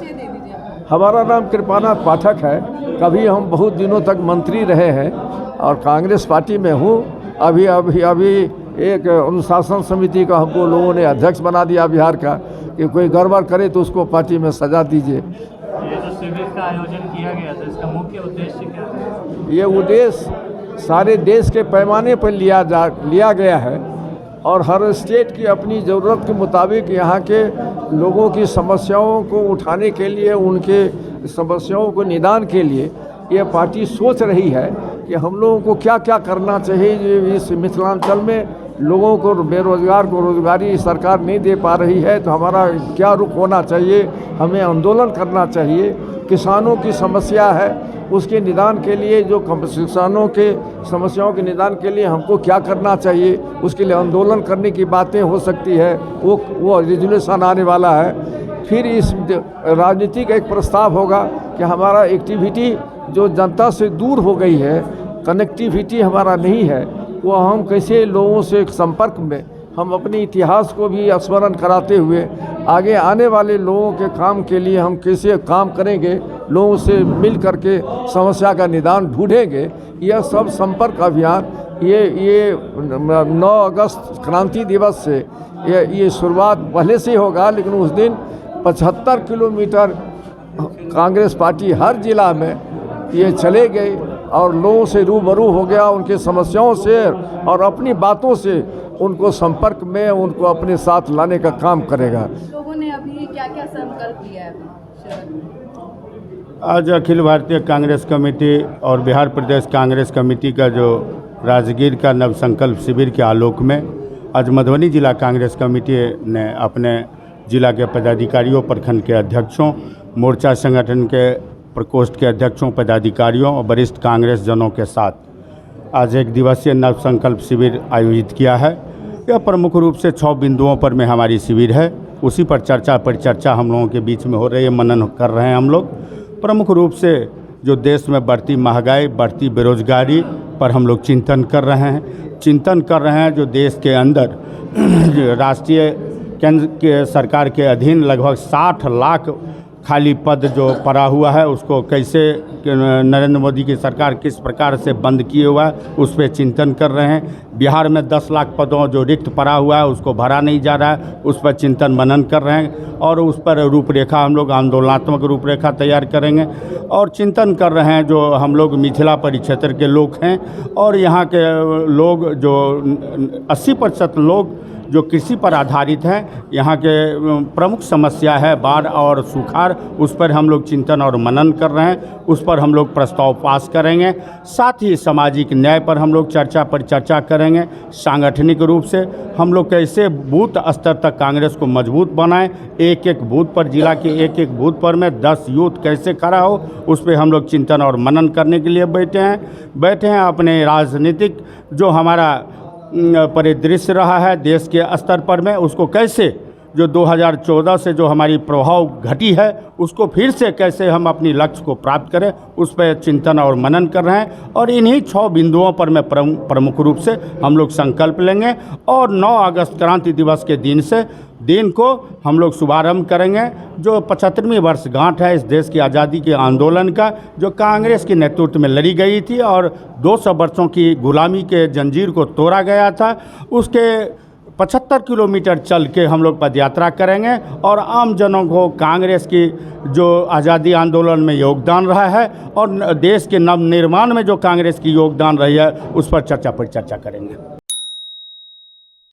परिचय दे दीजिए। हमारा नाम कृपानाथ पाठक है। कभी हम बहुत दिनों तक मंत्री रहे हैं और कांग्रेस पार्टी में हूँ। अभी एक अनुशासन समिति का हमको लोगों ने अध्यक्ष बना दिया बिहार का, कि कोई गड़बड़ करे तो उसको पार्टी में सजा दीजिए। ये जो शिविर का आयोजन किया गया था, इसका मुख्य उद्देश्य क्या था? ये उद्देश्य सारे देश के पैमाने पर लिया गया है और हर स्टेट की अपनी ज़रूरत के मुताबिक यहाँ के लोगों की समस्याओं को उठाने के लिए, उनके समस्याओं को निदान के लिए ये पार्टी सोच रही है कि हम लोगों को क्या क्या करना चाहिए। इस मिथिलांचल में लोगों को, बेरोजगार को रोजगारी सरकार नहीं दे पा रही है, तो हमारा क्या रुख होना चाहिए, हमें आंदोलन करना चाहिए। किसानों की समस्या है, उसके निदान के लिए, जो किसानों के समस्याओं के निदान के लिए हमको क्या करना चाहिए, उसके लिए आंदोलन करने की बातें हो सकती है। वो रेजोल्यूशन आने वाला है। फिर इस राजनीति का एक प्रस्ताव होगा कि हमारा एक्टिविटी जो जनता से दूर हो गई है, कनेक्टिविटी हमारा नहीं है, वो हम कैसे लोगों से संपर्क में हम अपने इतिहास को भी स्मरण कराते हुए आगे आने वाले लोगों के काम के लिए हम कैसे काम करेंगे, लोगों से मिल करके समस्या का निदान ढूंढेंगे। यह सब संपर्क अभियान ये 9 अगस्त क्रांति दिवस से ये शुरुआत पहले से होगा, लेकिन उस दिन 75 किलोमीटर कांग्रेस पार्टी हर जिला में ये चले गए और लोगों से रूबरू हो गया, उनके समस्याओं से और अपनी बातों से उनको संपर्क में, उनको अपने साथ लाने का काम करेगा। लोगों ने अभी क्या क्या संकल्प लिया है? आज अखिल भारतीय कांग्रेस कमेटी और बिहार प्रदेश कांग्रेस कमेटी का जो राजगीर का नव संकल्प शिविर के आलोक में आज मधुबनी जिला कांग्रेस कमेटी ने अपने जिला के पदाधिकारियों, प्रखंड के अध्यक्षों, मोर्चा संगठन के प्रकोष्ठ के अध्यक्षों, पदाधिकारियों और वरिष्ठ कांग्रेस जनों के साथ आज एक दिवसीय नव संकल्प शिविर आयोजित किया है। यह प्रमुख रूप से 6 बिंदुओं पर में हमारी शिविर है, उसी पर परिचर्चा हम लोगों के बीच में हो रही है, मनन कर रहे हैं हम लोग। प्रमुख रूप से जो देश में बढ़ती महंगाई, बढ़ती बेरोजगारी पर हम लोग चिंतन कर रहे हैं। जो देश के अंदर राष्ट्रीय केंद्र के सरकार के अधीन लगभग 60 लाख खाली पद जो पड़ा हुआ है, उसको कैसे नरेंद्र मोदी की सरकार किस प्रकार से बंद किए हुआ है, उस पर चिंतन कर रहे हैं। बिहार में 10 लाख पदों जो रिक्त पड़ा हुआ है, उसको भरा नहीं जा रहा है, उस पर चिंतन मनन कर रहे हैं और उस पर रूपरेखा हम लोग आंदोलनात्मक रूपरेखा तैयार करेंगे। और चिंतन कर रहे हैं जो हम लोग मिथिला परिक्षेत्र के लोग हैं और यहाँ के लोग जो 80% लोग जो कृषि पर आधारित हैं, यहाँ के प्रमुख समस्या है बाढ़ और सुखाड़, उस पर हम लोग चिंतन और मनन कर रहे हैं, उस पर हम लोग प्रस्ताव पास करेंगे। साथ ही सामाजिक न्याय पर हम लोग परिचर्चा करेंगे। सांगठनिक रूप से हम लोग कैसे बूथ स्तर तक कांग्रेस को मजबूत बनाएं, एक बूथ पर, जिला के एक बूथ पर में 10 यूथ कैसे खड़ा हो, उस पर हम लोग चिंतन और मनन करने के लिए बैठे हैं। अपने राजनीतिक जो हमारा परिदृश्य रहा है देश के स्तर पर में, उसको कैसे जो 2014 से जो हमारी प्रभाव घटी है, उसको फिर से कैसे हम अपनी लक्ष्य को प्राप्त करें, उस पर चिंतन और मनन कर रहे हैं। और इन्हीं 6 बिंदुओं पर में प्रमुख रूप से हम लोग संकल्प लेंगे और 9 अगस्त क्रांति दिवस के दिन को हम लोग शुभारंभ करेंगे। जो 75वीं वर्षगांठ है इस देश की आज़ादी के आंदोलन का, जो कांग्रेस के नेतृत्व में लड़ी गई थी और 200 वर्षों की गुलामी के जंजीर को तोड़ा गया था, उसके 75 किलोमीटर चल के हम लोग पदयात्रा करेंगे और आम जनों को कांग्रेस की जो आज़ादी आंदोलन में योगदान रहा है और देश के नव निर्माण में जो कांग्रेस की योगदान रही है, उस पर परिचर्चा करेंगे।